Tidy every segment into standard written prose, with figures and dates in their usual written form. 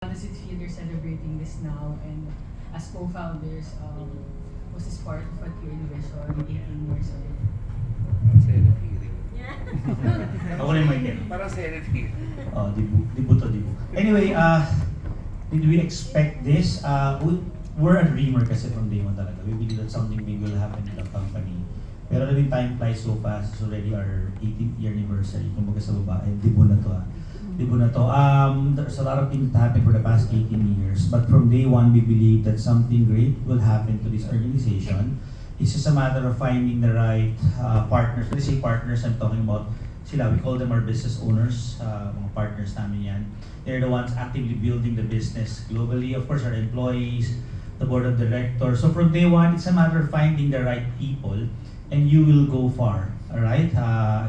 How does it feel you're celebrating this now? And as co-founders, was this part of what you envisioned 18 years ago? Senate hearing. Ako na yung mic eh. Parang Senate hearing. Oh, dibu to dibu. Anyway, did we expect this? We're a dreamer kasi from day one talaga. We believe that something big will happen in the company. Pero time flies so fast. It's already our 18th year anniversary. Kumbaga sa baba, dibu na to Dibu na to. There's a lot of things that happened for the past 18 years. But from day one, we believe that something great will happen to this organization. It's just a matter of finding the right partners. When I say partners, I'm talking about sila. We call them our business owners. Mga partners namin yan. They're the ones actively building the business globally. Of course, our employees, the board of directors. So from day one, it's a matter of finding the right people and you will go far. Alright?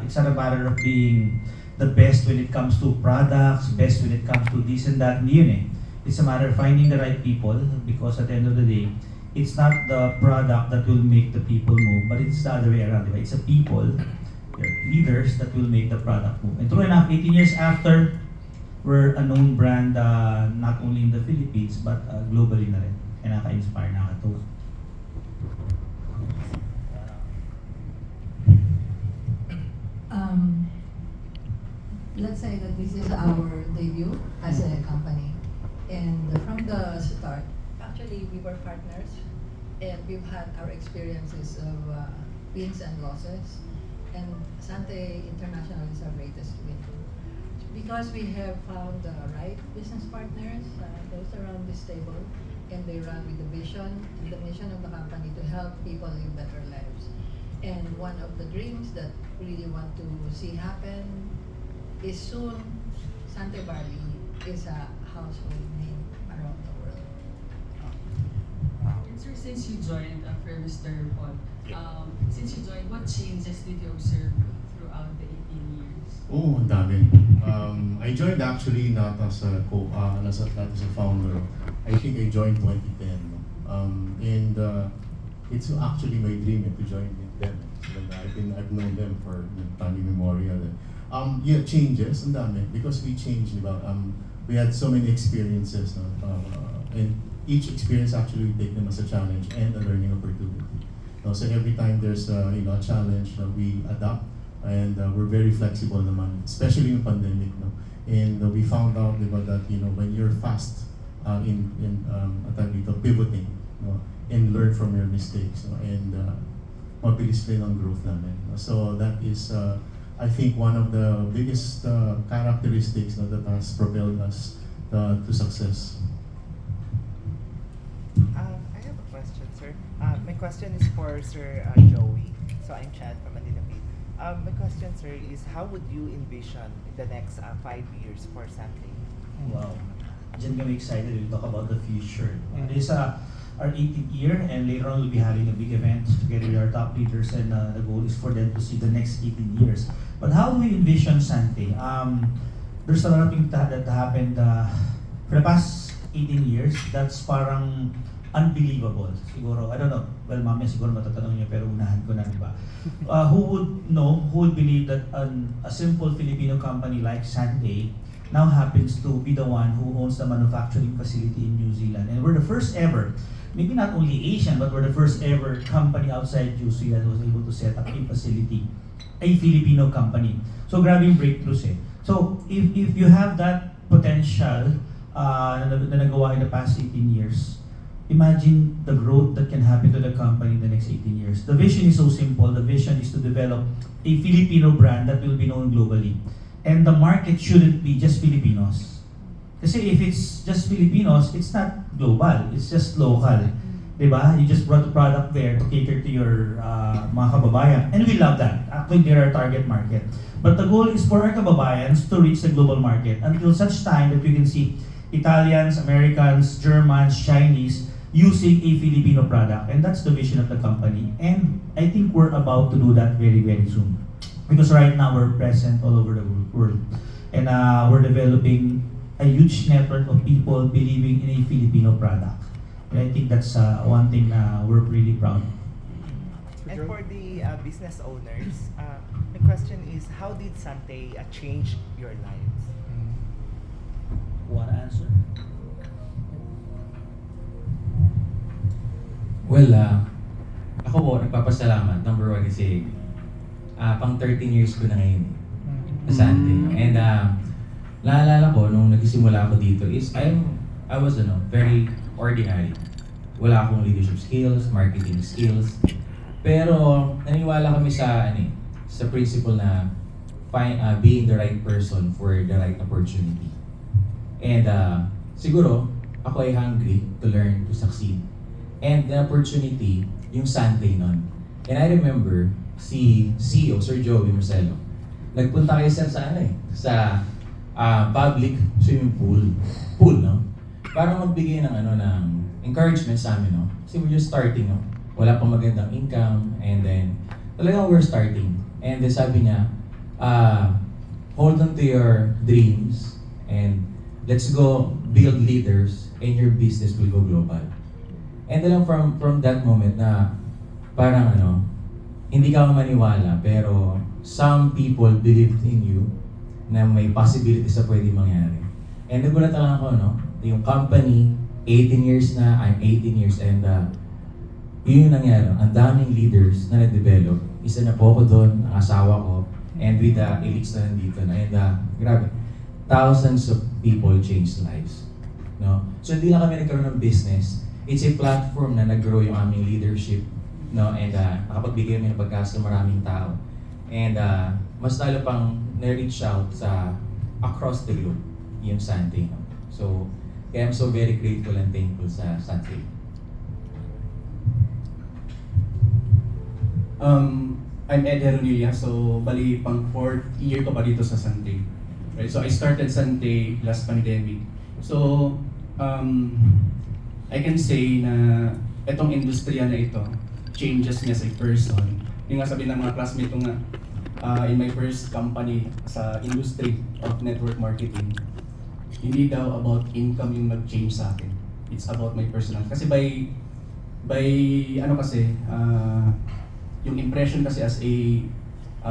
It's not a matter of being the best when it comes to products, best when it comes to this and that. Hindi yun eh. It's a matter of finding the right people because at the end of the day, it's not the product that will make the people move, but it's the other way around. Diba? It's the people, your leaders, that will make the product move. And true enough, 18 years after, we're a known brand not only in the Philippines, but globally na rin. Kaya naka-inspire, nakatuwa. Let's say that this is our debut as a company. And from the start, actually we were partners and we've had our experiences of wins and losses. And Sante International is our greatest win. Because we have found the right business partners, those around this table, and they run with the vision and the mission of the company to help people live better lives. And one of the dreams that we really want to see happen is soon Sante Barley is a household name around the world. And sir, since you joined after Mr. Paul, since you joined, what changes did you observe throughout the 18 years? Oh, ang dami. I joined actually not as a not as a founder. I think I joined 2010. And it's actually my dream to join them. So I've known them for time immemorial. Yeah, changes, ang dami, because we changed, diba? We had so many experiences, and each experience actually we take them as a challenge and a learning opportunity. So every time there's a challenge, we adapt, and we're very flexible naman, especially in pandemic. And we found out diba, that when you're fast in pivoting, and learn from your mistakes, and mabilis rin ang growth namin. So that is I think one of the biggest characteristics that has propelled us to success. I have a question, sir. My question is for Sir Joey. So I'm Chad from Manila Beat. My question, sir, is how would you envision in the next 5 years for Sante? Wow. Diyan kami excited to talk about the future. This is our 18th year, and later on we'll be having a big event together with our top leaders, and the goal is for them to see the next 18 years. But how do we envision Sante? There's a lot of things that happened for the past 18 years that's parang unbelievable. Siguro, I don't know, well, mamaya siguro matatanong niyo, pero unahan ko na, di ba? Who would believe that a simple Filipino company like Sante now happens to be the one who owns the manufacturing facility in New Zealand. And we're the first ever, maybe not only Asian, but we're the first ever company outside New Zealand who was able to set up a facility, a Filipino company. So grabe yung breakthroughs eh. So if you have that potential na nagawa in the past 18 years, imagine the growth that can happen to the company in the next 18 years. The vision is so simple. The vision is to develop a Filipino brand that will be known globally. And the market shouldn't be just Filipinos. Kasi if it's just Filipinos, it's not global. It's just local. Diba? You just brought the product there to cater to your mga kababayan. And we love that. Actually, they're our target market. But the goal is for our kababayans to reach the global market until such time that we can see Italians, Americans, Germans, Chinese using a Filipino product. And that's the vision of the company. And I think we're about to do that very, very soon. Because right now we're present all over the world. And we're developing a huge network of people believing in a Filipino product. And I think that's one thing we're really proud of. And for the business owners, my question is, how did Sante change your lives? Want to answer? Well, ako po, nagpapasalamat. Number one kasi, pang 13 years ko na ngayon sa Sante. And naalala ko, nung nagsisimula ako dito is, I was very ordinary. Wala akong leadership skills, marketing skills. Pero naniwala kami sa principle na being the right person for the right opportunity. And siguro, ako ay hungry to learn, to succeed. And the opportunity, yung Sante nun. And I remember, si CEO, Sir Joey Marcelo, nagpunta kayo sir sa public swimming pool, no? Para magbigay ng encouragement sa amin, no? Kasi we're just starting, no? Wala pang magandang income, and then talagang we're starting. And then sabi niya, hold on to your dreams, and let's go build leaders, and your business will go global. And then from that moment na parang hindi ka maniwala, pero some people believed in you na may possibilities na pwede mangyari. And nagulat lang ako, yung company, 18 years na, I'm 18 years, and yun yung nangyari. Ang daming leaders na nag-develop. Isa na po ako doon, ang asawa ko, and with the elites na nandito na. And grabe, thousands of people changed lives. No? So hindi lang kami nagkaroon ng business, it's a platform na nag-grow yung aming leadership, no? And nakapagbigay kami ng pagkasa sa maraming tao. And mas lalo pang na-reach out sa across the globe, yung Sante. No? So, kaya I'm so very grateful and thankful sa Sante. I'm Ed Heronilla, so bali pang 4th year ko pa dito sa Sante. Right? So I started Sante last pandemic. So, I can say na itong industriya na ito changes me as a person. Yung nga sabi ng mga classmate ko nga, in my first company sa industry of network marketing, hindi daw about income yung nag-change sa akin. It's about my personal. Kasi yung impression kasi as a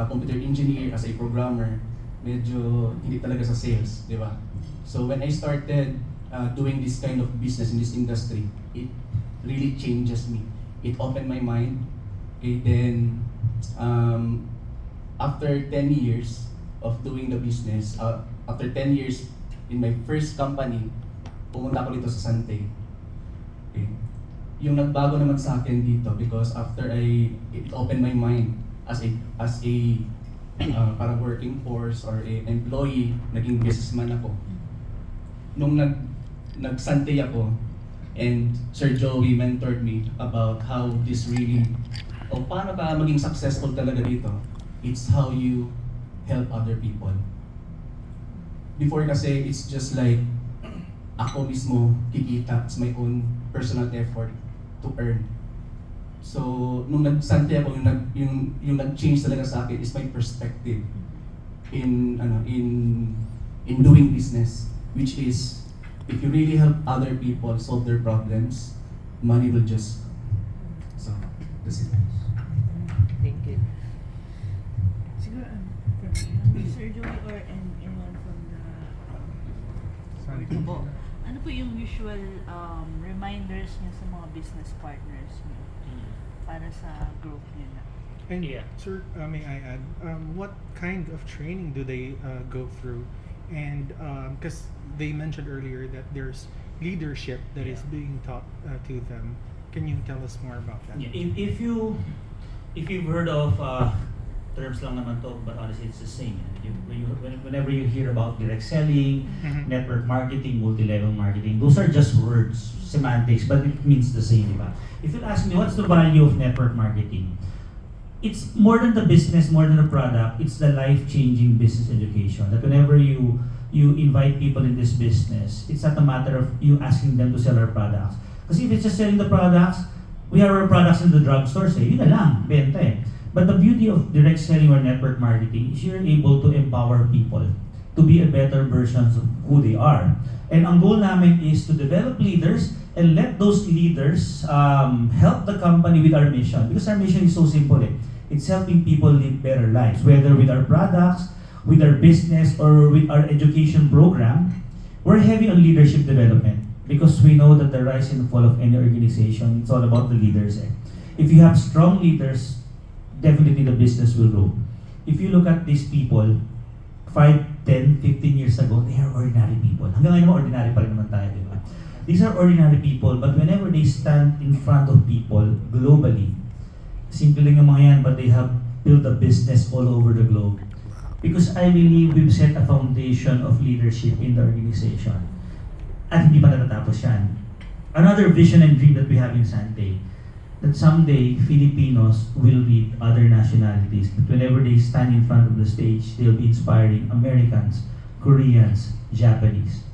computer engineer, as a programmer, medyo hindi talaga sa sales, di ba? So when I started doing this kind of business in this industry, it really changes me. It opened my mind. And then, after 10 years of doing the business, after 10 years in my first company, pumunta ako dito sa Sante. Okay. Yung nagbago naman sa akin dito because after it opened my mind as a para working force or a employee, naging businessman ako. Nung nag-Sante ako, and Sir Joey mentored me about how this really, paano ka maging successful talaga dito. It's how you help other people. Before kasi, it's just like, ako mismo kikita, it's my own personal effort to earn. So, nung nag-Sante ako, yung nag-change talaga sa akin is my perspective in doing business, which is, if you really help other people solve their problems, money will just. So, that's it. Thank you. Siguro, Sir Joey or anyone from the po, ano po yung usual reminders niyo sa mga business partners niyo para sa growth nila? And sir, may I add, what kind of training do they go through? And because they mentioned earlier that there's leadership that is being taught to them. Can you tell us more about that? Yeah, if you've heard of terms lang naman to, but honestly it's the same. Whenever you hear about direct selling, network marketing, multi-level marketing, those are just words, semantics, but it means the same, diba? If you ask me what's the value of network marketing, it's more than the business, more than the product, it's the life-changing business education. That whenever you invite people in this business, it's not a matter of you asking them to sell our products. Kasi if it's just selling the products, we have our products in the drugstores, yun na lang, benta eh. But the beauty of direct selling or network marketing is you're able to empower people to be a better version of who they are. And ang goal namin is to develop leaders and let those leaders help the company with our mission. Because our mission is so simple eh. It's helping people live better lives, whether with our products, with our business, or with our education program. We're heavy on leadership development because we we know that the rise and fall of any organization, it's all about the leaders. If you have strong leaders, definitely the business will grow. If you look at these people, 5, 10, 15 years ago, they are ordinary people. Hanggang ngayon, ordinary pa rin naman tayo, di ba? These are ordinary people, but whenever they stand in front of people globally, simple lang yung mga yan, but they have built a business all over the globe. Because I believe we've set a foundation of leadership in the organization. At hindi pa natatapos yan. Another vision and dream that we have in Sante, that someday Filipinos will lead other nationalities. That whenever they stand in front of the stage, they'll be inspiring Americans, Koreans, Japanese.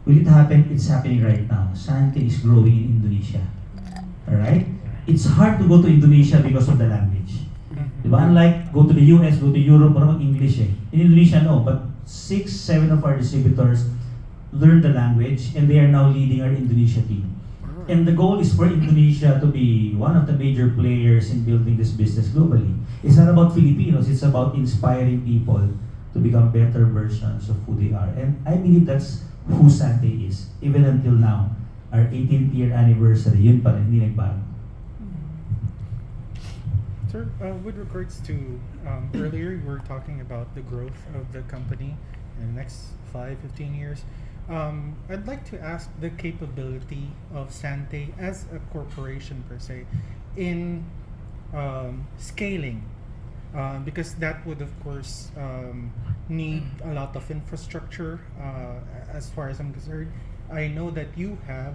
Will it happen? It's happening right now. Sante is growing in Indonesia. Alright? It's hard to go to Indonesia because of the language. Diba? Unlike go to the US, go to Europe, parang English eh. In Indonesia, no. But 6, 7 of our distributors learned the language and they are now leading our Indonesia team. And the goal is for Indonesia to be one of the major players in building this business globally. It's not about Filipinos, it's about inspiring people to become better versions of who they are. And I believe that's who Sante is. Even until now, our 18th year anniversary, yun pa rin, hindi nagbago. Sir, with regards to earlier, you were talking about the growth of the company in the next 5, 15 years. I'd like to ask the capability of Sante as a corporation per se in scaling, because that would of course need a lot of infrastructure. As far as I'm concerned, I know that you have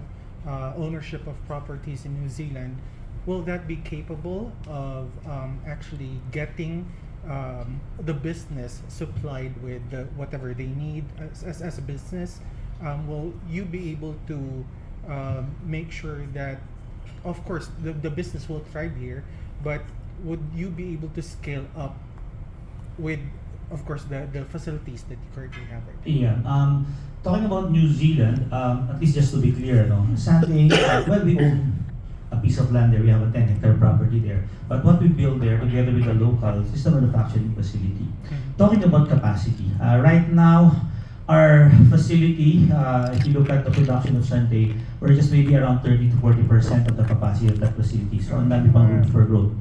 ownership of properties in New Zealand. Will that be capable of actually getting the business supplied with whatever they need as a business? Will you be able to make sure that, of course, the business will thrive here, but would you be able to scale up with, of course, the facilities that you currently have right now? Yeah. Talking about New Zealand, at least just to be clear, no, Sante, well, we own a piece of land there. We have a 10-hectare property there. But what we build there, together with the locals, is the manufacturing facility. Talking about capacity, right now, our facility, if you look at the production of Sante, we're just maybe around 30 to 40% of the capacity of that facility. So, ang dami pang room for growth.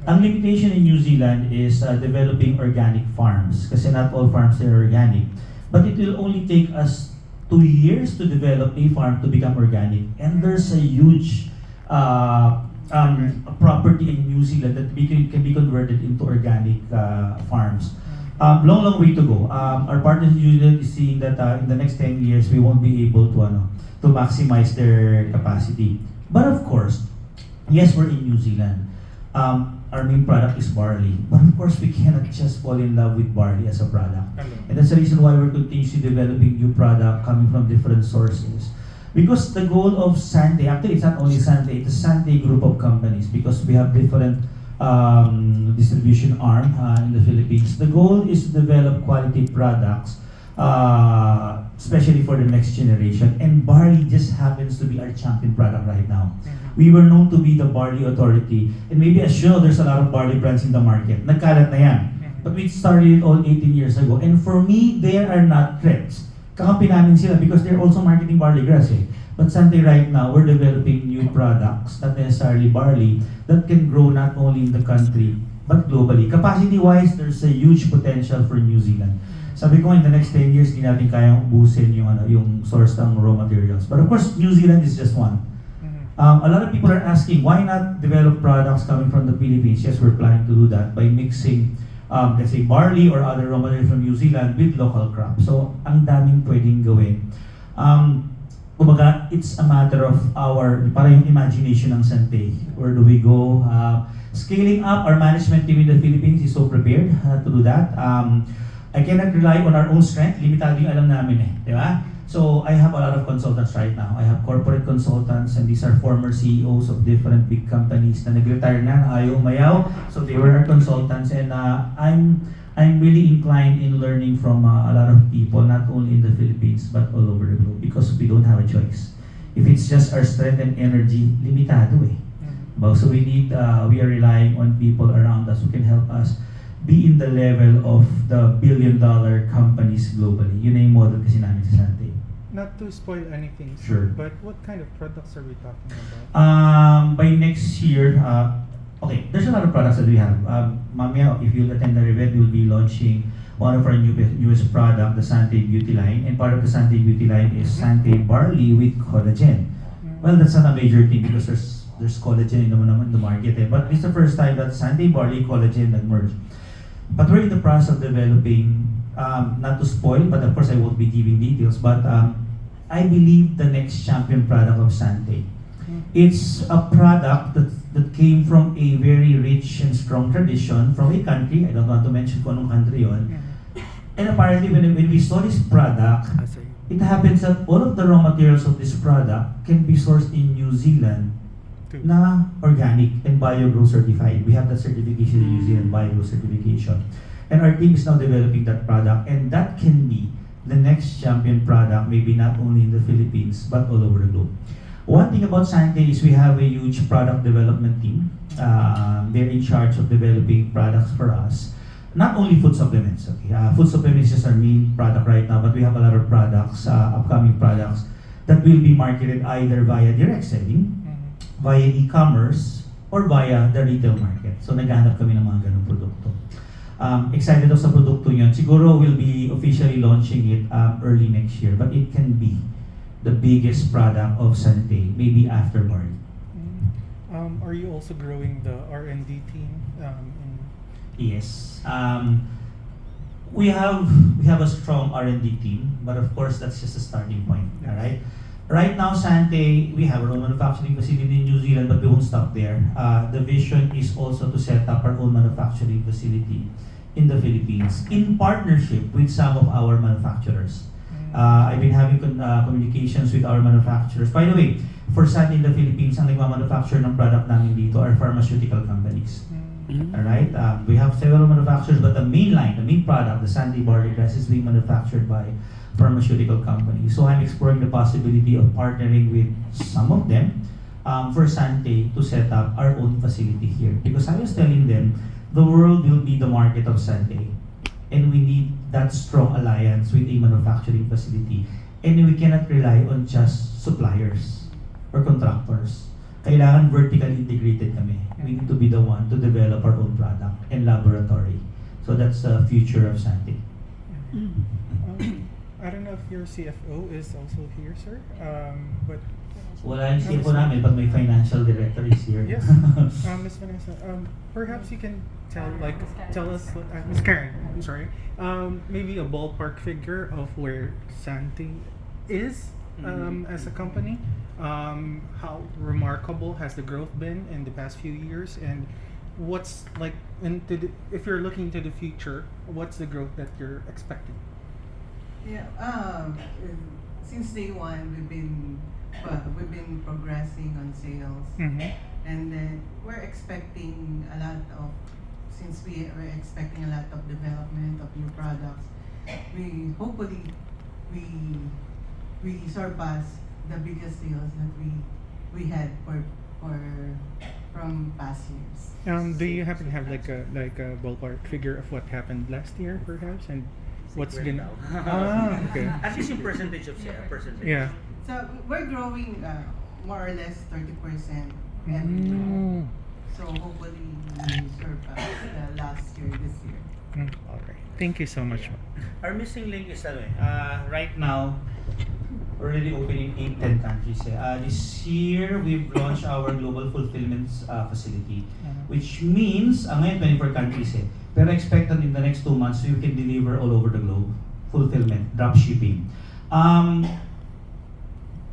Ang limitation in New Zealand is developing organic farms. Kasi not all farms are organic. But it will only take us 2 years to develop a farm to become organic. And there's a huge a property in New Zealand that can be converted into organic farms. Long way to go. Our partners in New Zealand is seeing that in the next 10 years we won't be able to maximize their capacity. But of course, yes, we're in New Zealand. Our main product is barley, but of course we cannot just fall in love with barley as a product. And that's the reason why we're continuously developing new product coming from different sources. Because the goal of Sante, actually it's not only Sante, it's a Sante group of companies because we have different distribution arm in the Philippines. The goal is to develop quality products, especially for the next generation. And barley just happens to be our champion product right now. We were known to be the barley authority. And maybe as you know, there's a lot of barley brands in the market. Nagkalat na yan. But we started it all 18 years ago. And for me, they are not threats. Kakampi namin sila because they're also marketing barley grass eh. But Sante right now, we're developing new products, not necessarily barley, that can grow not only in the country, but globally. Capacity-wise, there's a huge potential for New Zealand. Sabi ko in the next 10 years, hindi natin kayang ubusin yung source ng raw materials. But of course, New Zealand is just one. A lot of people are asking, why not develop products coming from the Philippines? Yes, we're planning to do that by mixing let's say barley or other raw materials from New Zealand with local crops. So, ang daming pwedeng gawin. Kumbaga, it's a matter of para yung imagination ng Sante. Where do we go? Scaling up, our management team in the Philippines is so prepared to do that. I cannot rely on our own strength. Limitado yung alam namin eh. Di ba? So, I have a lot of consultants right now. I have corporate consultants and these are former CEOs of different big companies na nag-retire na, ayaw umayaw. So, they were our consultants and I'm really inclined in learning from a lot of people, not only in the Philippines, but all over the globe because we don't have a choice. If it's just our strength and energy, limitado eh. So, we are relying on people around us who can help us be in the level of the billion-dollar companies globally. Yun na yung model kasi namin sa Sante. Not to spoil anything, Sure. but what kind of products are we talking about? By next year, okay, there's a lot of products that we have. Mamaya, if you'll attend the event, we'll be launching one of our newest product, the Sante Beauty line. And part of the Sante Beauty line is Sante Barley with collagen. Well, that's not a major thing because there's collagen in the market. But it's the first time that Sante Barley collagen nag-merge. But we're in the process of developing, not to spoil, but of course I won't be giving details, but I believe the next champion product of Sante. It's a product that came from a very rich and strong tradition from a country, I don't want to mention kung anong country yon. And apparently when we saw this product, it happens that all of the raw materials of this product can be sourced in New Zealand na organic and BioGrow certified. We have that certification in New Zealand, BioGrow certification. And our team is now developing that product, and that can be the next champion product, maybe not only in the Philippines, but all over the globe. One thing about Sante is we have a huge product development team. They're in charge of developing products for us. Not only food supplements, okay? Food supplements is our main product right now, but we have a lot of products, upcoming products, that will be marketed either via direct selling, via e-commerce, or via the retail market. So naghahanap kami ng mga ganung produkto. Excited ako sa produkto yun. Siguro we'll be officially launching it early next year, but it can be the biggest product of Sante, maybe after Barley. Are you also growing the R&D team? Yes. We have a strong R&D team, but of course that's just a starting point. Yes. All right. Right now, Sante, we have our own manufacturing facility in New Zealand, but we won't stop there. The vision is also to set up our own manufacturing facility in the Philippines in partnership with some of our manufacturers. I've been having communications with our manufacturers. By the way, for Sante in the Philippines, ang nagmamanufacture ng product namin dito are pharmaceutical companies. Alright? We have several manufacturers, but the main line, the main product, the Sante Barley Grass, is being manufactured by pharmaceutical companies. So I'm exploring the possibility of partnering with some of them for Sante to set up our own facility here. Because I was telling them, the world will be the market of Sante. And we need that strong alliance with a manufacturing facility. And we cannot rely on just suppliers or contractors. Kailangan vertically integrated kami. We need to be the one to develop our own product and laboratory. So that's the future of Sante. I don't know if your CFO is also here, sir. But Wala yung CFO namin, but my financial director is here. yes, Miss Vanessa. Perhaps you can tell us, Miss Karen. I'm sorry. Maybe a ballpark figure of where Sante is as a company. How remarkable has the growth been in the past few years, and what's like if you're looking to the future, what's the growth that you're expecting? Yeah, since day one, we've been progressing on sales, and then we're expecting a lot of, since we are expecting a lot of development of new products, we hopefully we surpass the biggest sales that we had from past years. Do you happen to have like a ballpark figure of what happened last year, perhaps, and what's gonna? Okay. At least in percentage of percentage. Yeah. So we're growing more or less 30% every year. So hopefully we surpass the last year this year. All right. Thank you so much. Our missing link is right now, we're already opening in 10 countries. This year, we've launched our global fulfillment facility, which means, ngayon 24 countries pero expected in the next 2 months, we can deliver all over the globe. Fulfillment, drop shipping.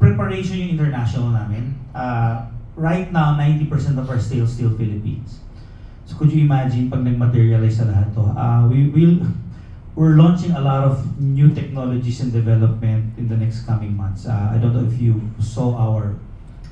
Preparation yung international namin. Right now, 90% of our sales still Philippines. So could you imagine pag nag-materialize sa lahat to? We're launching a lot of new technologies and development in the next coming months. I don't know if you saw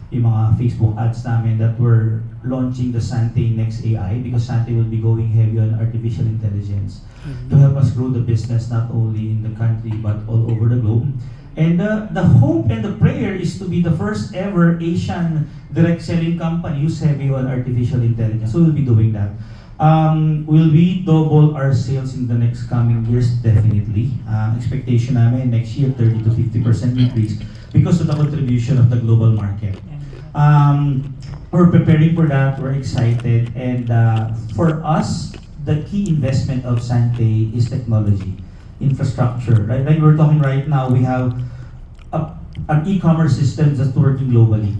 yung mga Facebook ads namin that we're launching the Sante Next AI, because Sante will be going heavy on artificial intelligence to help us grow the business not only in the country but all over the globe. And the hope and the prayer is to be the first ever Asian direct selling company who's heavy on artificial intelligence. So we'll be doing that. Will we double our sales in the next coming years? Definitely. Expectation namin next year 30 to 50% increase because of the contribution of the global market. We're preparing for that. We're excited, and for us, the key investment of Sante is technology, infrastructure. Right, like we're talking right now, we have an e-commerce system that's working globally,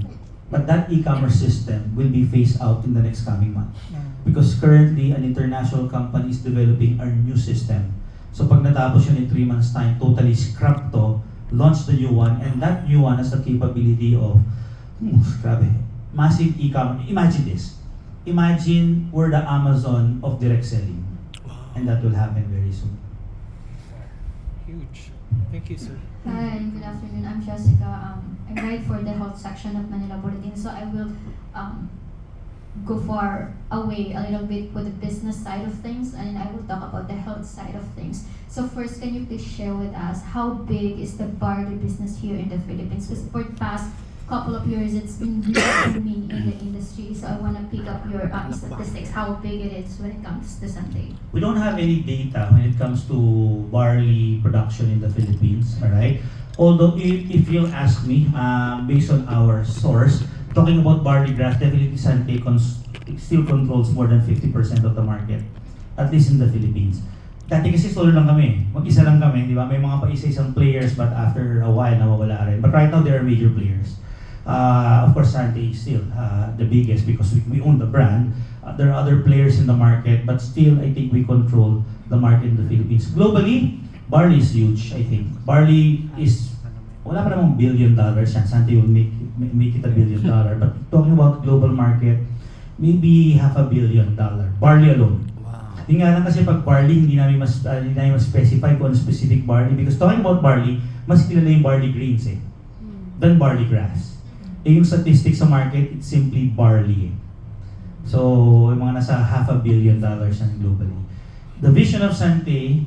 but that e-commerce system will be phased out in the next coming month. Because currently, an international company is developing our new system. So pag natapos yun in 3 months' time, totally scrap to, launch the new one, and that new one has the capability of, grabe, massive e-commerce. Imagine this. Imagine we're the Amazon of direct selling. And that will happen very soon. Huge. Thank you, sir. Hi, good afternoon. I'm Jessica. I write for the health section of Manila Bulletin, so I will go far away a little bit with the business side of things, and I will talk about the health side of things. So first, can you please share with us how big is the barley business here in the Philippines? Because for the past couple of years, it's been really booming in the industry. So I want to pick up your statistics, how big it is when it comes to Sante. We don't have any data when it comes to barley production in the Philippines, all right? Although if you'll ask me, based on our source, talking about barley grass, definitely Sante still controls more than 50% of the market, at least in the Philippines. Dati kasi solo lang kami, mag-isa lang kami, di ba? May mga pa-isa-isang players, but after a while, nawawala rin. But right now, there are major players. Of course, Sante is still the biggest because we own the brand. There are other players in the market, but still, I think we control the market in the Philippines. Globally, barley is huge, I think. Barley is, wala pa namang $1 billion yan. Sante will make it $1 billion. But talking about global market, maybe $500 million. Barley alone. Hindi nga lang kasi pag barley, hindi namin mas-specify kung ano specific barley. Because talking about barley, mas kilala yung barley grains than barley grass. Yung statistics sa market, it's simply barley. So, yung mga nasa $500 million yan globally. The vision of Sante,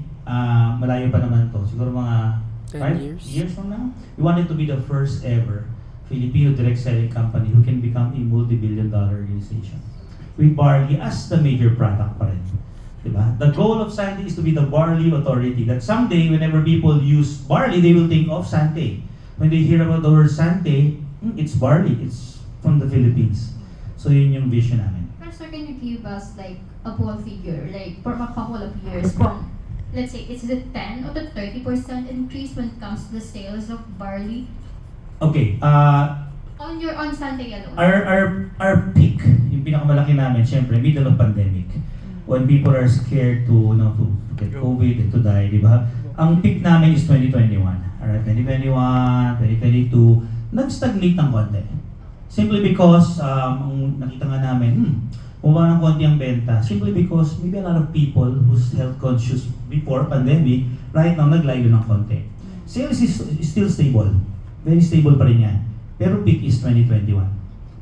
malayo pa naman to. Siguro mga 5 years from now. We wanted to be the first ever Filipino direct selling company who can become a multi-billion-dollar organization. With barley as the major product pa rin. Diba? The goal of Sante is to be the barley authority. That someday, whenever people use barley, they will think of Sante. When they hear about the word Sante, it's barley. It's from the Philippines. So yun yung vision namin. Pero sir, can you give us like a ball figure, like for a couple of years from, let's say, is it 10 or the 30% increase when it comes to the sales of barley? Okay. On Sante alone. Our peak, yung pinakamalaki namin, syempre, middle of pandemic. When people are scared to get COVID and to die, di ba? Ang peak namin is 2021. Alright, 2021, 2022. Nag-stagnate ng konti. Simply because, nakita nga namin, bumaba ng konti ang benta. Simply because maybe a lot of people who's health conscious before pandemic, right now, naglayo ng konti. Sales is still stable. Very stable pa rin yan. Pero peak is 2021.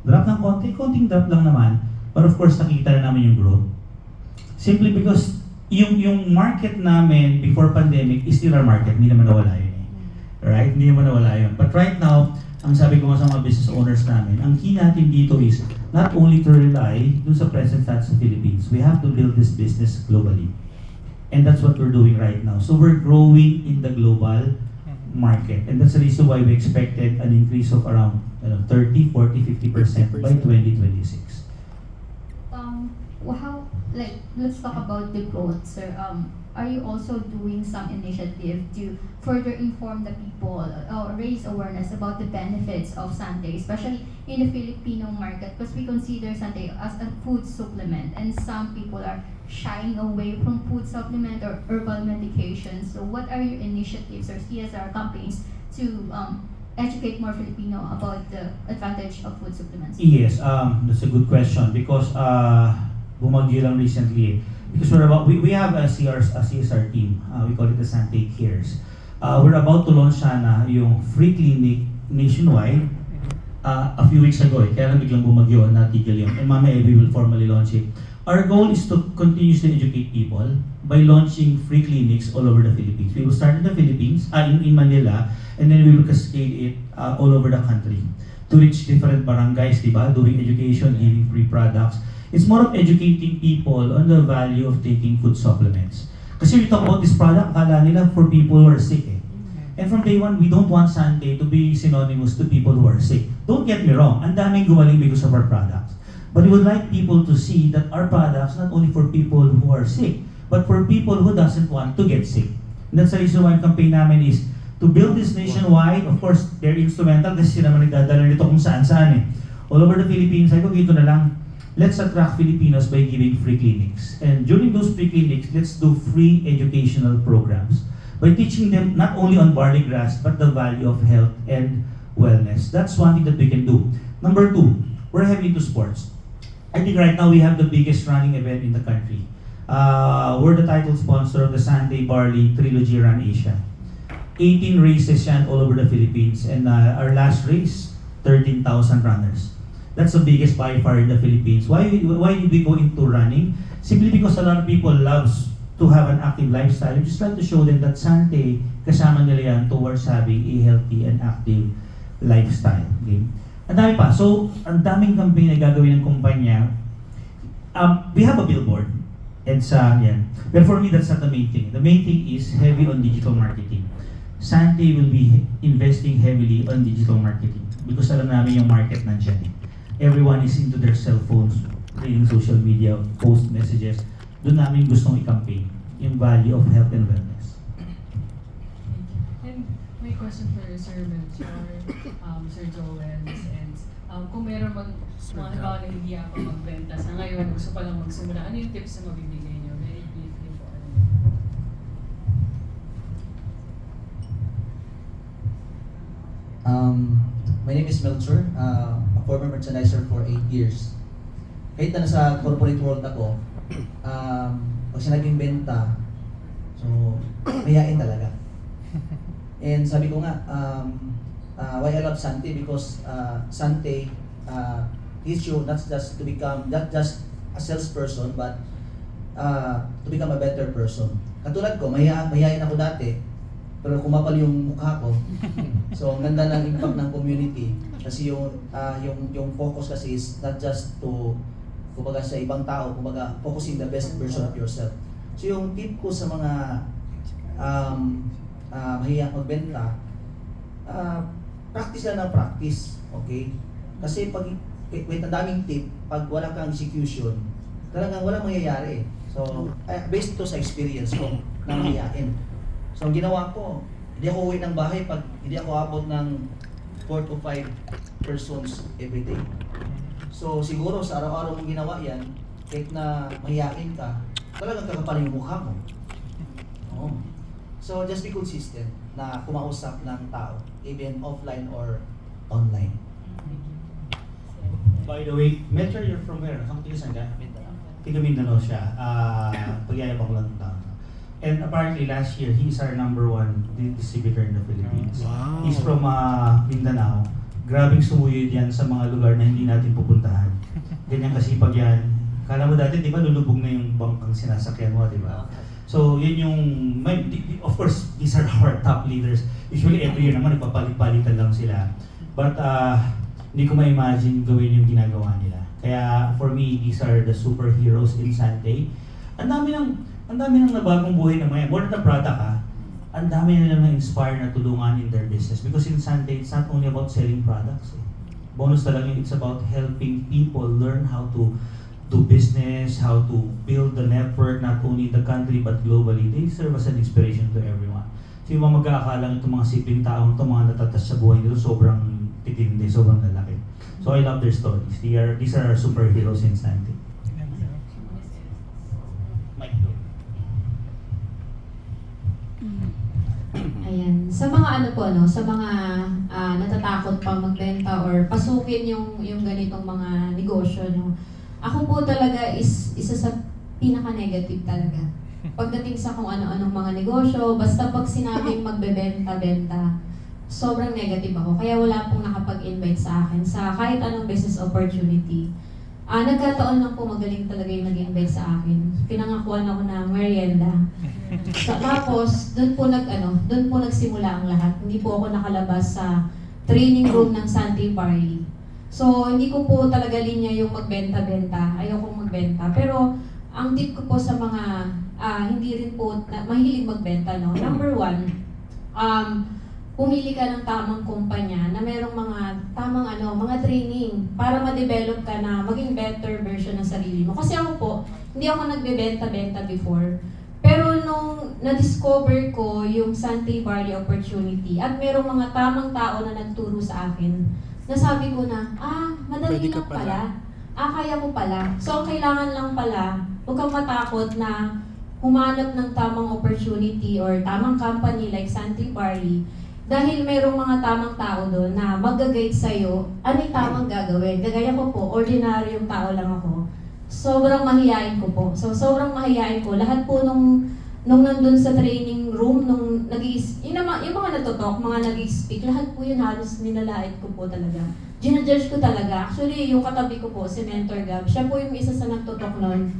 Drop ng konti, konting drop lang naman. But of course, nakikita na namin yung growth. Simply because yung market namin before pandemic is still our market. Hindi naman nawala yun Right? Hindi naman nawala yun. But right now, ang sabi ko nga sa mga business owners namin, ang key natin dito is not only to rely dun sa present stats sa Philippines, we have to build this business globally. And that's what we're doing right now. So we're growing in the global market. And that's the reason why we expected an increase of around 30, 40, 50% by 2026. Let's talk about the growth, sir. Are you also doing some initiative to further inform the people or raise awareness about the benefits of Sante, especially in the Filipino market? Because we consider Sante as a food supplement, and some people are shying away from food supplement or herbal medications. So what are your initiatives or CSR campaigns to educate more Filipino about the advantage of food supplements? Yes, that's a good question because bumagyo lang recently. Because we have a CSR team. We call it the Sante Cares. We're about to launch sana yung free clinic nationwide a few weeks ago. Kaya lang biglang bumagyo, natigil yun. And mamaya we will formally launch it. Our goal is to continuously educate people by launching free clinics all over the Philippines. We will start in the Philippines, in Manila, and then we will cascade it all over the country to reach different barangays, diba? Doing education, giving free products. It's more of educating people on the value of taking food supplements. Kasi we talk about this product, akala nila for people who are sick eh. And from day one, we don't want Sante to be synonymous to people who are sick. Don't get me wrong, ang daming gumaling because of our products. But we would like people to see that our products not only for people who are sick, but for people who doesn't want to get sick. And that's the reason why ang campaign namin is to build this nationwide. Of course, they're instrumental kasi sila naman nagdadala nito kung saan-saan eh. All over the Philippines, sabi ko, gito na lang, let's attract Filipinos by giving free clinics. And during those free clinics, let's do free educational programs by teaching them not only on barley grass, but the value of health and wellness. That's one thing that we can do. Number two, we're heavy into sports. I think right now we have the biggest running event in the country. We're the title sponsor of the Sante Barley Trilogy Run Asia. 18 races yan all over the Philippines, and our last race, 13,000 runners. That's the biggest by far in the Philippines. Why did we go into running? Simply because a lot of people loves to have an active lifestyle. We just try to show them that Sante, kasama nila yan towards having a healthy and active lifestyle. Okay? Ang dami pa. So, ang daming campaign na gagawin ng kumpanya. We have a billboard. And yan. But for me, that's not the main thing. The main thing is heavy on digital marketing. Sante will be investing heavily on digital marketing because alam namin yung market nandiyan eh. Everyone is into their cell phones, reading social media, post messages. Doon namin gustong i-campaign yung value of health and wellness. And may question for Sir Melchor, Sir Joel, and kung meron mga halimbawa na hindi ako magbenta sa ngayon, gusto pa lang magsimula, ano yung tips na mabibigay niyo? Very briefly po. My name is Melchor, a former merchandiser for 8 years. Kahit na nasa corporate world ako, pag sinabing benta, so mayain talaga. And sabi ko nga, why I love Sante because Sante teach you not just to become not just a salesperson but to become a better person. Katulad ko, mayayain ako dati, pero kumapal yung mukha ko. So ang ganda ng impact ng community kasi yung focus kasi is not just to kumbaga sa ibang tao, kumbaga focusing the best version of yourself. So yung tip ko sa mga mahiya magbenta, practice lang ng practice, okay? Kasi pag wait, ang daming tip, pag wala kang execution, talagang walang mangyayari. So, based to sa experience ko na mahiyain. So, ang ginawa ko, hindi ako uwi ng bahay pag hindi ako abot ng 4 to 5 persons every day. So, siguro sa araw-araw mong ginawa yan, kahit na mahiyain ka, talagang kakapal yung mukha mo. Oh. So, just be consistent na kumausap ng tao, even offline or online. By the way, Melchor, you're from where? Saan ka? Tiga Mindanao siya. Pagyayabang lang ng tao. And apparently last year, he's our #1 distributor in the Philippines. Wow. He's from Mindanao. Grabing sumuyod yan sa mga lugar na hindi natin pupuntahan. Ganyan kasipag yan. Kala mo dati, di ba, lulubog na yung bangkang sinasakyan mo, di ba? So, yun yung, of course, these are our top leaders. Usually, every year naman, nagpapalit-palitan lang sila. But, hindi ko ma-imagine gawin yung ginagawa nila. Kaya, for me, these are the superheroes in Sante. Ang dami ng nabagong buhay na mga more than the product ang dami nilang na-inspire na tulungan in their business. Because in Sante, it's not only about selling products. Bonus talaga yung it's about helping people learn how to do business, how to build the network, not only in the country but globally. They serve as an inspiration to everyone. So yung mga mag-aakalang itong mga simpleng taong itong mga natatas sa buhay nito, sobrang titindi, sobrang lalaki. So I love their stories. These are our superheroes in Sante. Mike. Ayan. Sa mga ano po, no, sa mga natatakot pa magbenta or pasukin yung ganitong mga negosyo, no. Ako po talaga is isa sa pinaka-negative talaga. Pagdating sa kung ano-anong mga negosyo, basta pag sinabing magbebenta-benta, sobrang negative ako. Kaya wala pong nakapag-invite sa akin sa kahit anong business opportunity. Nagkataon lang po magaling talaga yung nag-invite sa akin. Pinangakuan ako ng merienda. Tapos, doon po nagsimula ang lahat. Hindi po ako nakalabas sa training room ng Sante Barley. So, hindi ko po talaga linya yung magbenta-benta. Ayokong magbenta. Pero, ang tip ko po sa mga hindi rin po mahilig magbenta, no? Number one, pumili ka ng tamang kumpanya na merong mga tamang mga training para ma-develop ka na maging better version ng sarili mo. Kasi ako po, hindi ako nagbebenta-benta before. Pero nung na-discover ko yung Sante Barley opportunity at merong mga tamang tao na nagturo sa akin, nasabi ko na, madali lang pala. Kaya ko pala. So, ang kailangan lang pala, huwag kang matakot na humanap ng tamang opportunity or tamang company like Sante Barley. Dahil merong mga tamang tao doon na mag-guide sa'yo, ano yung tamang gagawin. Gagaya ko po, ordinaryong tao lang ako. Sobrang mahihain ko po. So, sobrang mahihain ko. Lahat po nung nandun sa training room, nung yung mga natutok, mga nag-speak, lahat po yun halos nilalait ko po talaga. Ginajudge ko talaga. Actually, yung katabi ko po, si Mentor Gab, siya po yung isa sa nagtutok nun.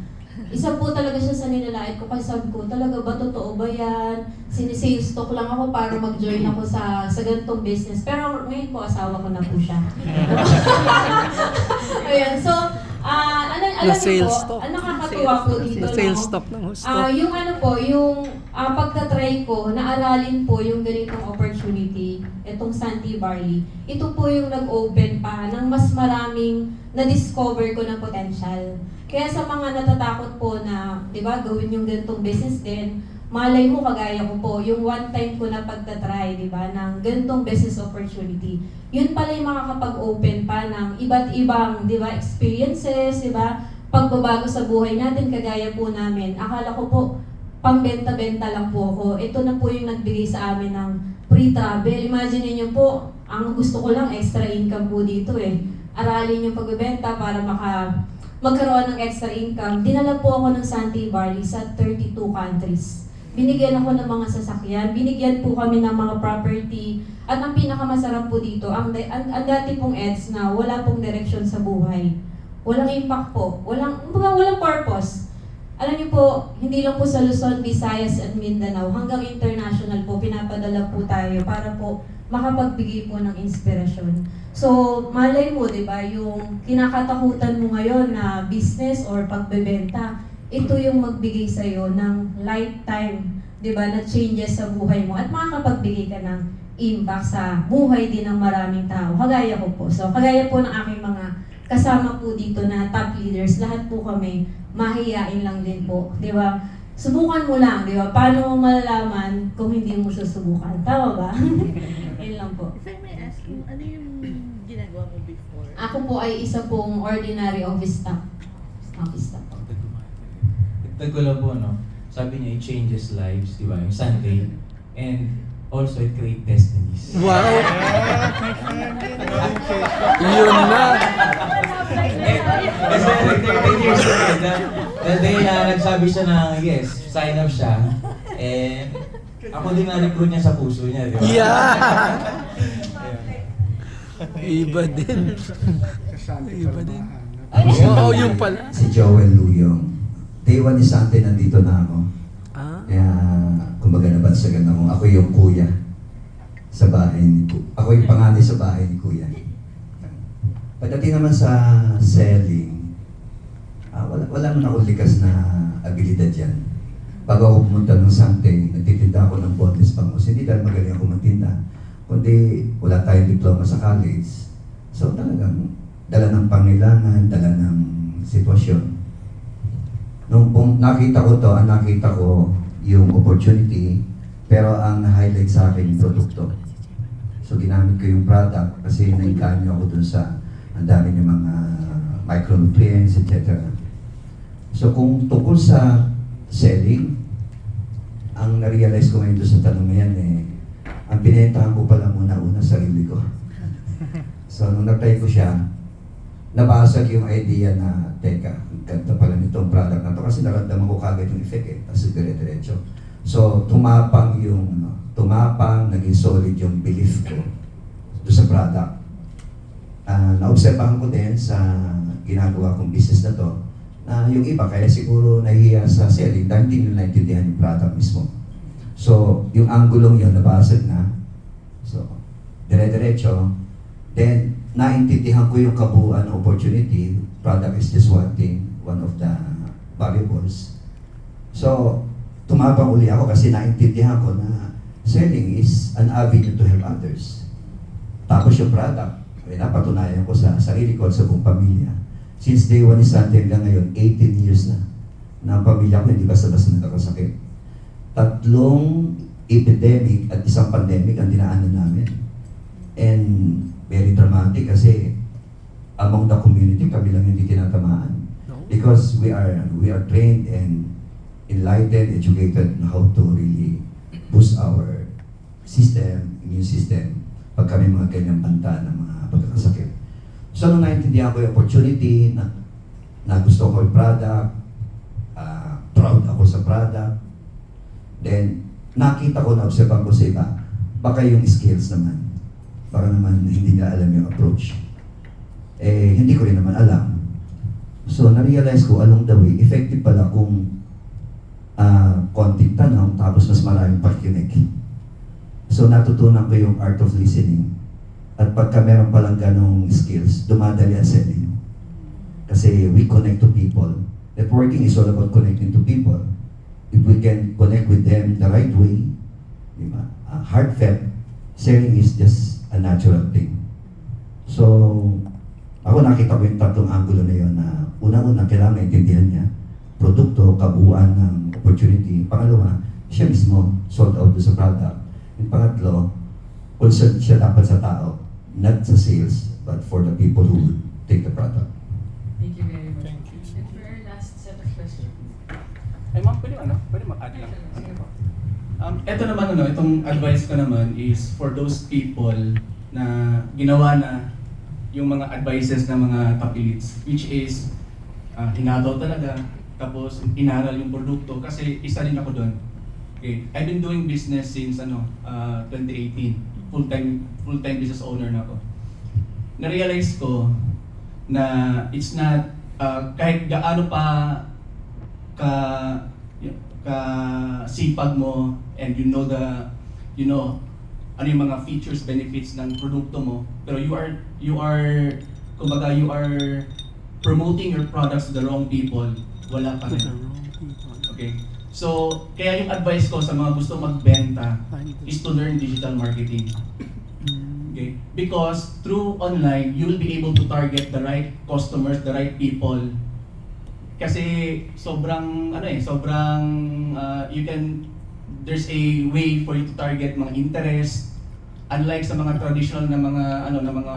Isa po talaga siya sa nilalait ko kasi sabi ko, talaga ba totoo ba yan? Sinisales talk lang ako para mag-join ako sa ganitong business. Pero ngayon po, asawa ko na po siya. Ayan, so, alam niyo po, nakakatuwa po dito, Sales no? talk ng gusto. Yung yung pagtatry ko, naaralin po yung ganitong opportunity, itong Sante Barley. Ito po yung nag-open pa ng mas maraming na-discover ko ng potential. Kaya sa mga natatakot po na, di ba, gawin yung ganitong business din, malay mo, kagaya ko po, yung one time ko na pagtatry, di ba, ng ganitong business opportunity. Yun pala yung makakapag-open pa ng iba't ibang, di ba, experiences, di ba, pagbabago sa buhay natin, kagaya po namin. Akala ko po, pambenta-benta lang po ako. Ito na po yung nagbigay sa amin ng free travel. Imagine niyo po, ang gusto ko lang, extra income po dito eh. Aralin yung pagbebenta para magkaroon ng extra income. Dinala po ako ng Sante Barley sa 32 countries. Binigyan ako ng mga sasakyan, binigyan po kami ng mga property, at ang pinakamasarap po dito, ang dati pong EDS na wala pong direksyon sa buhay. Walang impact po, walang purpose. Alam niyo po, hindi lang po sa Luzon, Visayas at Mindanao, hanggang international po, pinapadala po tayo para po makapagbigay po ng inspirasyon. So, malay mo, di ba, yung kinakatakutan mo ngayon na business or pagbebenta, ito yung magbigay sa'yo ng lifetime, di ba, na changes sa buhay mo at makakapagbigay ka ng impact sa buhay din ng maraming tao. Kagaya ko po. So, kagaya po ng aking mga kasama po dito na top leaders, lahat po kami mahiyain lang din po, di ba? Subukan mo lang, di ba? Paano mo malalaman kung hindi mo susubukan? Tama ba? Yun lang po. If I may ask you, ano yung ginagawa mo before? Ako po ay isa pong ordinary office staff. Office staff. Dagdag ko lang po, no? Sabi niya, it changes lives, di ba? Yung Sunday. And also, it creates destinies. Wow! Yun na! Kasi 13 years old, the day na nagsabi siya na yes, sign up siya. And ako din na-recruit niya sa puso niya, di ba? Yeah! Iba din. Iba din. Wow, yung pala. Si Joel Luyong. Day 1 ni Sante, nandito na ako. Kaya, kumbaga nabansagan ako. Ako yung kuya sa bahay ni Kuya. Ako yung panganay sa bahay ni Kuya. Pagdating naman sa selling, wala naman akong likas na abilidad yan. Bago ako pumunta ng Sante, nagtitinda ako ng boneless bangus. Hindi dahil magaling ako magtinda, kundi wala tayong diploma sa college. So talagang dala ng pangailangan, dala ng sitwasyon. Nung nakita ko yung opportunity, pero ang highlight sa akin yung produkto. So ginamit ko yung product kasi nainganyo ako dun sa ang dami ng mga micronutrients, etc. So kung tungkol sa selling, ang na-realize ko ngayon doon sa tanong na yan ang binentahan ko pala muna sarili ko. So nung na-try ko siya, nabasag yung idea na, teka, ganda pala nitong product na to kasi naramdaman ko kagad yung effect kasi dire-diretso. So tumapang, naging solid yung belief ko doon sa product. Naobserbahan ko din sa ginagawa kong business na to, na yung iba kaya siguro nahihiya sa selling dahil hindi nila naintindihan yung product mismo. So, yung anggulong yun, nabasag na. So, dire-diretso. Then, naintindihan ko yung kabuuan ng opportunity. Product is just one thing, one of the variables. So, tumabang uli ako kasi naintindihan ko na selling is an avenue to help others. Tapos yung product, ay napatunayan ko sa sarili ko at sa buong pamilya. Since day one ni Sante hanggang ngayon, 18 years na ang pamilya ko hindi basta-basta nagkakasakit. 3 epidemic at isang pandemic ang dinaanan namin. And very dramatic kasi among the community, kami lang hindi tinatamaan. Because we are trained and enlightened, educated on how to really boost our system, immune system, pag kami mga ganyang banta ng mga pagkakasakit. So nung naintindihan ko yung opportunity, na gusto ko yung product, proud ako sa product, then nakita ko, na-observe ko sa iba, baka yung skills naman, baka naman hindi niya alam yung approach. Eh, hindi ko rin naman alam. So, na-realize ko along the way, effective pala kung konting tanong, tapos mas maraming pakikinig. So, natutunan ko yung art of listening. At pagka meron palang ganong skills, dumadali ang selling. Kasi we connect to people. Networking is all about connecting to people. If we can connect with them the right way, diba? Heartfelt, selling is just a natural thing. So, ako nakita ko yung 3 angulo na yun na unang-una kailangan maintindihan niya, produkto, kabuuan ng opportunity. Pangalawa, siya mismo sold out sa product. And pangatlo, concerned siya dapat sa tao, not sa sales, but for the people who would take the product. Thank you very much. And for our last set of questions. Ay ma'am, pwede mag-add lang. Sige po. Ito naman itong advice ko naman is for those people na ginawa na yung mga advices ng mga top elites, which is hinataw talaga, tapos inaral yung produkto, kasi isa rin ako doon. Okay, I've been doing business since 2018. Full-time business owner na ako. Na-realize ko na it's not kahit gaano pa ka sipag mo and you know ano yung mga features, benefits ng produkto mo, pero you are promoting your products to the wrong people, wala pa rin. Okay? So, kaya yung advice ko sa mga gusto magbenta is to learn digital marketing. Okay? Because through online, you will be able to target the right customers, the right people. Kasi there's a way for you to target mga interest, unlike sa mga traditional na mga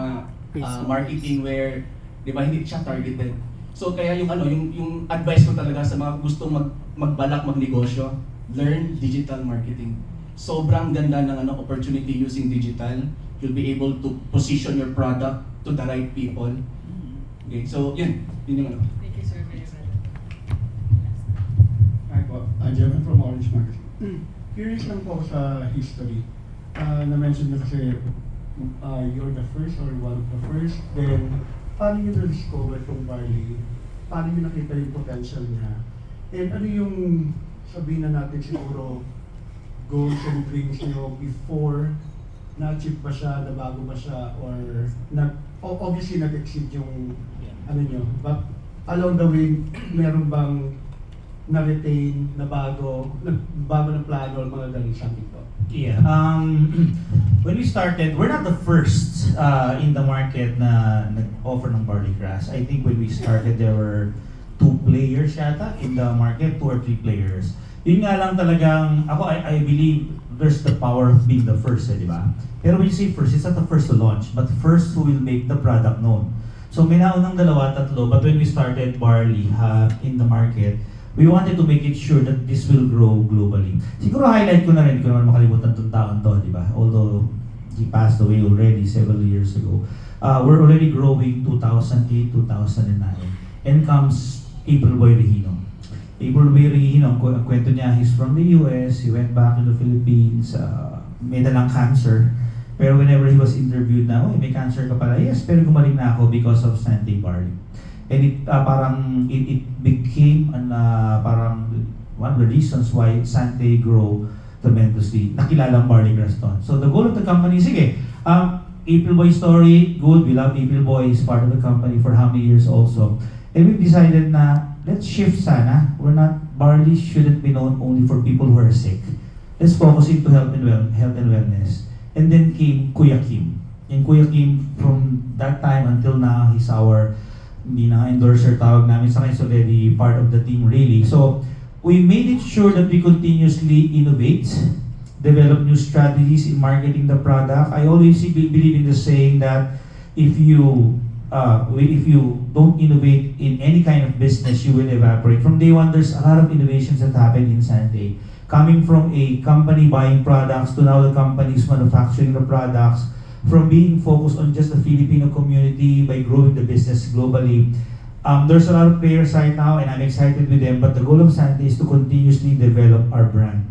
marketing where, di ba, hindi siya targeted. So kaya yung advice ko talaga sa mga gustong magbalak magnegosyo, learn digital marketing. Sobrang ganda ng opportunity using digital. You'll be able to position your product to the right people. Okay, so yun yung Thank you, sir, very much. Hi po, Jeremy from Orange Marketing. Curious lang po sa history. Na-mention niyo kasi you're the first or one of the first. Then, paano niyo na-discover itong barley? Paano niyo nakita yung potential niya? And ano yung sabihin na natin siguro goals and dreams niyo before na-achieve ba siya, nabago ba siya, or obviously nag-exceed yung niyo. But along the way, meron bang na-retain, nabago ng plano or mga ganun something po? Yeah. When we started, we're not the first in the market na nag-offer ng barley grass. I think when we started, there were 2 players yata in the market, 2 or 3 players. Yun nga lang talagang, I believe there's the power of being the first, di ba? Pero when you say first, it's not the first to launch, but first who will make the product known. So may naunang 2, 3, but when we started barley in the market, we wanted to make it sure that this will grow globally. Siguro highlight ko na rin, hindi ko naman makalimutan itong taon to, di ba? Although he passed away already several years ago. We're already growing 2008, 2009. And comes April Boy Regino. April Boy Regino, ang kwento niya, he's from the US, he went back to the Philippines, may dalang cancer. Pero whenever he was interviewed na, may cancer ka pala, yes, pero gumaling na ako because of Sante barley. And it became parang one of the reasons why Sante grow tremendously. Nakilalang barley grass ton. So the goal of the company, sige, April Boy story, good. We love April Boy. He's part of the company for how many years also. And we've decided na let's shift sana. Barley shouldn't be known only for people who are sick. Let's focus into health and wellness. And then came Kuya Kim. And Kuya Kim, from that time until now, he's our, hindi na endorser tawag namin sa kanya, already part of the team really. So, we made it sure that we continuously innovate, develop new strategies in marketing the product. I always believe in the saying that if you don't innovate in any kind of business, you will evaporate. From day one, there's a lot of innovations that happened in Sante. Coming from a company buying products to now the companies manufacturing the products, from being focused on just the Filipino community by growing the business globally. There's a lot of players right now and I'm excited with them, but the goal of Sante is to continuously develop our brand,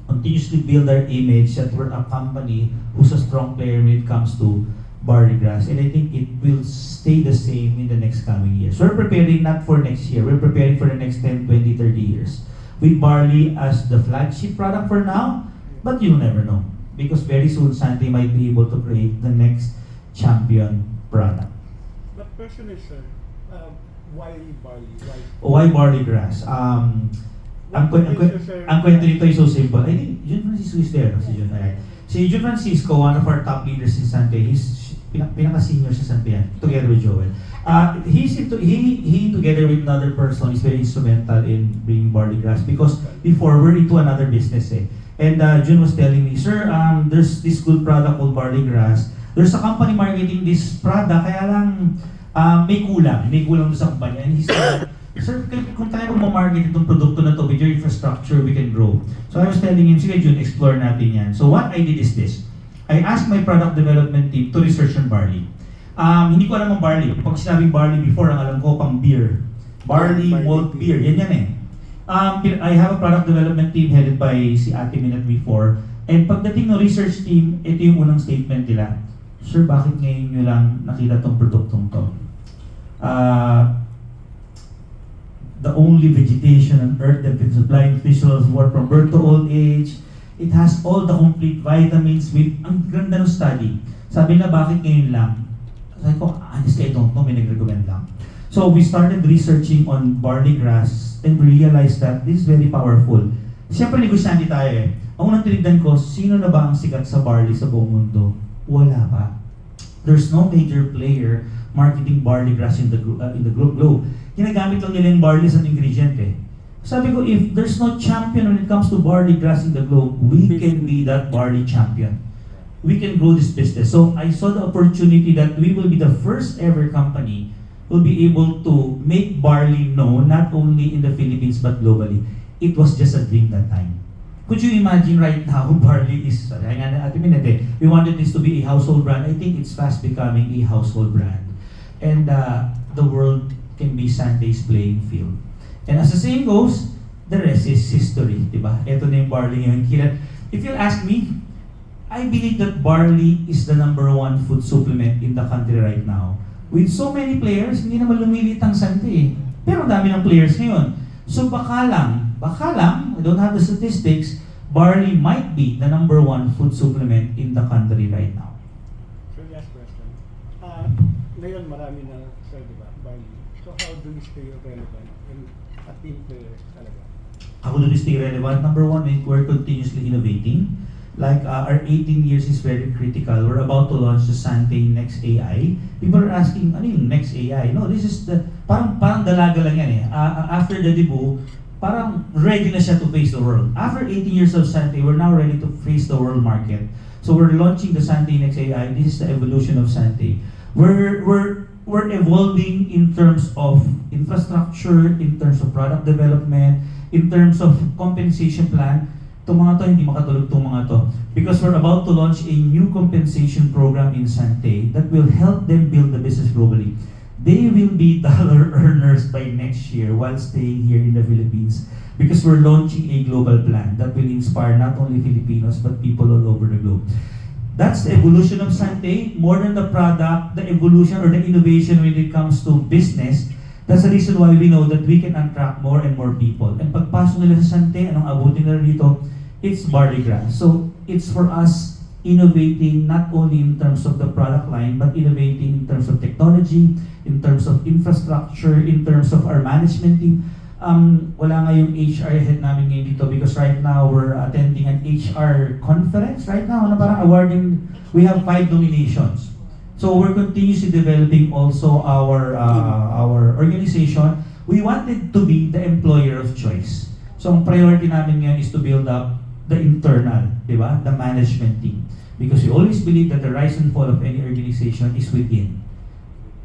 continuously build our image that we're a company who's a strong player when it comes to barley grass. And I think it will stay the same in the next coming years. We're preparing not for next year, we're preparing for the next 10, 20, 30 years. With barley as the flagship product for now, but you'll never know. Because very soon, Sante might be able to create the next champion product. The question is, why barley? Why barley grass? Ang kwento nito is so simple. I think Jun Francisco is there, no? Si Jun. Si Jun Francisco, one of our top leaders in Sante, he's pinaka-senior sa Sante yan, together with Joel. He together with another person is very instrumental in bringing barley grass because before we're into another business eh. And Jun was telling me, sir, there's this good product called barley grass. There's a company marketing this product, kaya lang may kulang doon sa kumpanya. And he said, sir, kung tayo mag-market itong produkto na to with your infrastructure, we can grow. So I was telling him, sige Jun, explore natin yan. So what I did is this. I asked my product development team to research on barley. Hindi ko alam ang barley. Pag sinabing barley before, ang alam ko pang beer. Barley, malt beer, yan eh. I have a product development team headed by si Ate Minat before. And pagdating ng research team, ito yung unang statement nila. Sir, bakit ngayon nyo lang nakita tong produktong to? The only vegetation on earth that can supply individuals work from birth to old age. It has all the complete vitamins with, ang ganda ng study. Sabi na, bakit ngayon lang? Sabi ko, honestly, I don't know, may nag-recommend lang. So we started researching on barley grass and we realized that this is very powerful. Siyempre, negosyante tayo eh. Ang unang tinignan ko, sino na ba ang sikat sa barley sa buong mundo? Wala pa. There's no major player marketing barley grass in the globe. Ginagamit lang nila yung barley as an ingredient eh. Sabi ko, if there's no champion when it comes to barley grass in the globe, we can be that barley champion. We can grow this business. So I saw the opportunity that we will be the first ever company who will be able to make barley known not only in the Philippines but globally. It was just a dream that time. Could you imagine right now barley is, we wanted this to be a household brand. I think it's fast becoming a household brand. And the world can be Sante's playing field. And as the saying goes, the rest is history, diba? Ito na yung barley ngayon. If you'll ask me, I believe that barley is the #1 food supplement in the country right now. With so many players, hindi naman lumilit ang Sante eh. Pero dami ng players ngayon. So baka lang, I don't have the statistics, barley might be the #1 food supplement in the country right now. So last question. Ngayon marami na, sir, di ba, barley. So how do you stay relevant and a team player talaga? How do we stay relevant? #1, we're continuously innovating. Like our 18 years is very critical. We're about to launch the Sante Next AI. People are asking, ano yung Next AI? No, this is the, parang dalaga lang yan eh. After the debut, parang ready na siya to face the world. After 18 years of Sante, we're now ready to face the world market. So we're launching the Sante Next AI. This is the evolution of Sante. We're evolving in terms of infrastructure, in terms of product development, in terms of compensation plan. Itong mga to, hindi makatulog itong mga to. Because we're about to launch a new compensation program in Sante that will help them build the business globally. They will be dollar earners by next year while staying here in the Philippines because we're launching a global plan that will inspire not only Filipinos but people all over the globe. That's the evolution of Sante. More than the product, the evolution or the innovation when it comes to business. That's the reason why we know that we can attract more and more people. And pagpasok nila sa Sante, anong abutin nila dito? It's barley grass. So it's for us innovating not only in terms of the product line, but innovating in terms of technology, in terms of infrastructure, in terms of our management team. Wala nga yung HR head namin ngayon dito because right now we're attending an HR conference right now na parang awarding, we have 5 nominations. So we're continuously developing also our organization. We wanted to be the employer of choice. So ang priority namin ngayon is to build up the internal, di ba? The management team. Because we always believe that the rise and fall of any organization is within.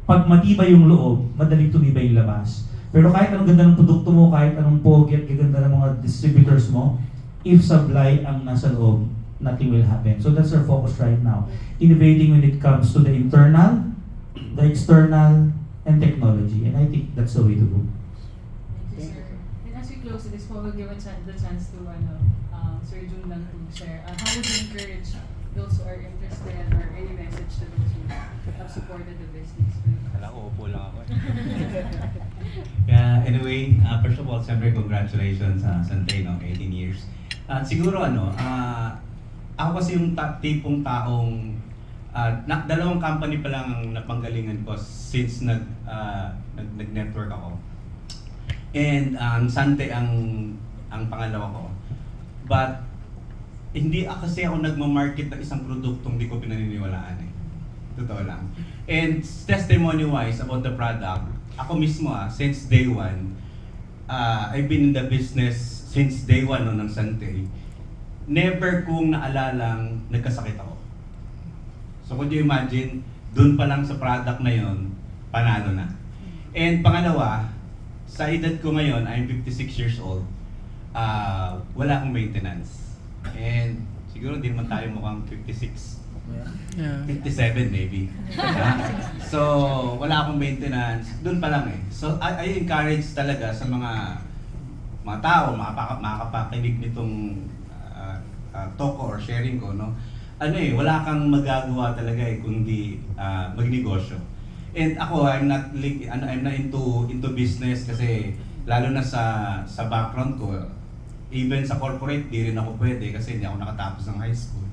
Pag matibay yung loob, madaling tumibay yung labas. Pero kahit anong ganda ng produkto mo, kahit anong pogi at gaganda ng mga distributors mo, if sablay ang nasa loob, nothing will happen. So that's our focus right now. Innovating when it comes to the internal, the external, and technology. And I think that's the way to go. Thank you, sir. And as we close this, we'll give the chance to Sir Jun lang to share. How would you encourage those who are interested or any message to those who have supported the business? Kala ko, upo lang ako. Anyway, first of all, siyempre congratulations sa Sante, 18 years. Siguro ako kasi yung tipong taong dalawang company pa lang ang napanggalingan ko since nag-network ako. And Sante ang pangalawa ko. But hindi kasi ako nagma-market ng isang produktong hindi ko pinaniniwalaan eh. Totoo lang. And testimony-wise about the product, ako mismo since day one, I've been in the business since day one ng Sante. Never kong naalalang nagkasakit ako. So could you imagine, dun pa lang sa product na yon, panalo na. And pangalawa, sa edad ko ngayon, I'm 56 years old, wala akong maintenance. And siguro hindi naman tayo mukhang 56. Yeah. 57 maybe. So, wala akong maintenance. Doon pa lang eh. So, I encourage talaga sa mga tao, makakapakinig nitong talk ko or sharing ko, no? Wala kang magagawa talaga eh kundi magnegosyo. And ako, I'm not into business kasi lalo na sa background ko, even sa corporate, di rin ako pwede kasi hindi ako nakatapos ng high school.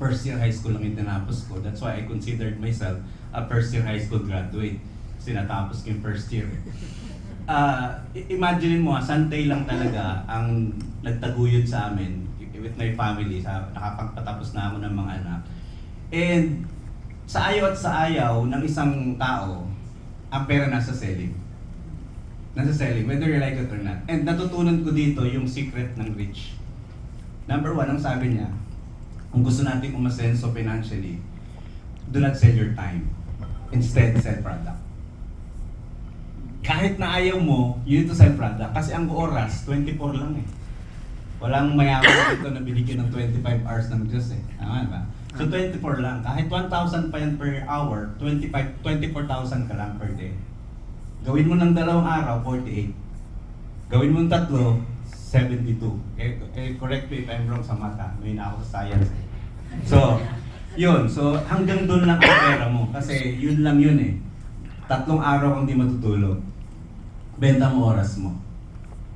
First year high school lang yung tinapos ko. That's why I considered myself a first year high school graduate. Kasi natapos ko yung first year. Imagine mo, Sante lang talaga ang nagtaguyod sa amin with my family. Nakapagpatapos na ako ng mga anak. And sa ayaw at sa ayaw ng isang tao, ang pera nasa selling. Nasa selling, whether you like it or not. And natutunan ko dito yung secret ng rich. Number one, ang sabi niya, kung gusto natin umasenso financially, do not sell your time. Instead, sell product. Kahit na ayaw mo, you need to sell product. Kasi ang oras, 24 lang eh. Walang mayaman dito na binigyan ng 25 hours ng Diyos eh. Tama ba? So 24 lang. Kahit 1,000 pa yan per hour, 24,000 ka lang per day. Gawin mo ng 2 araw, 48. Gawin mo ng 3, 72. Correct me if I'm wrong sa mata. May na ako sa science. So, yun. So, hanggang doon lang ang pera mo. Kasi yun lang yun eh. 3 araw kang di matutulog. Benta mo oras mo.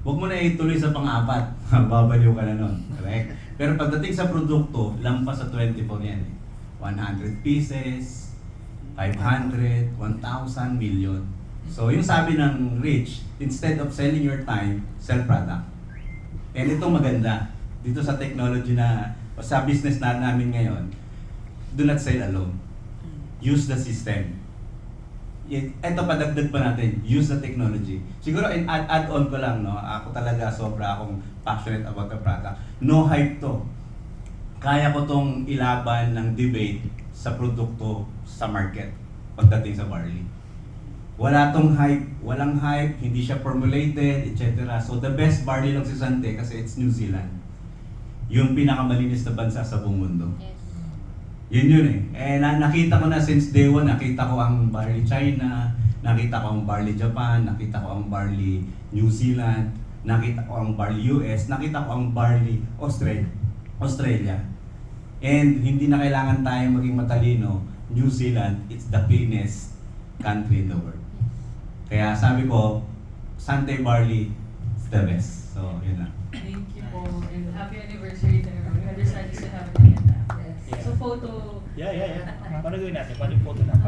Huwag mo na ituloy sa pang-4. Babaliw ka na nun. Correct? Pero pagdating sa produkto, lampas sa 24 yan eh. 100 pieces, 500, 1,000, million. So, yung sabi ng Rich, instead of selling your time, sell product. And itong maganda, dito sa technology na, o sa business na namin ngayon, do not sell alone. Use the system. Ito padagdag pa natin, use the technology. Siguro add-on ko lang, no? Ako talaga sobra akong passionate about the product. No hype to. Kaya ko tong ilaban ng debate sa produkto sa market pagdating sa barley. Wala tong hype, walang hype, hindi siya formulated, etc. So the best barley lang si Sante kasi it's New Zealand. Yung pinakamalinis na bansa sa buong mundo. Yes. Yun eh. Nakita ko na since day one, nakita ko ang barley China, nakita ko ang barley Japan, nakita ko ang barley New Zealand, nakita ko ang barley US, nakita ko ang barley Australia. And hindi na kailangan tayo maging matalino. New Zealand, it's the cleanest country in the world. Kaya sabi ko, Sante Barley is the best. So, yun lang. Thank you po. And happy anniversary to everyone. We understand you still have an agenda. Yes. So photo. Yeah. Paano gawin natin? Paano yung photo natin?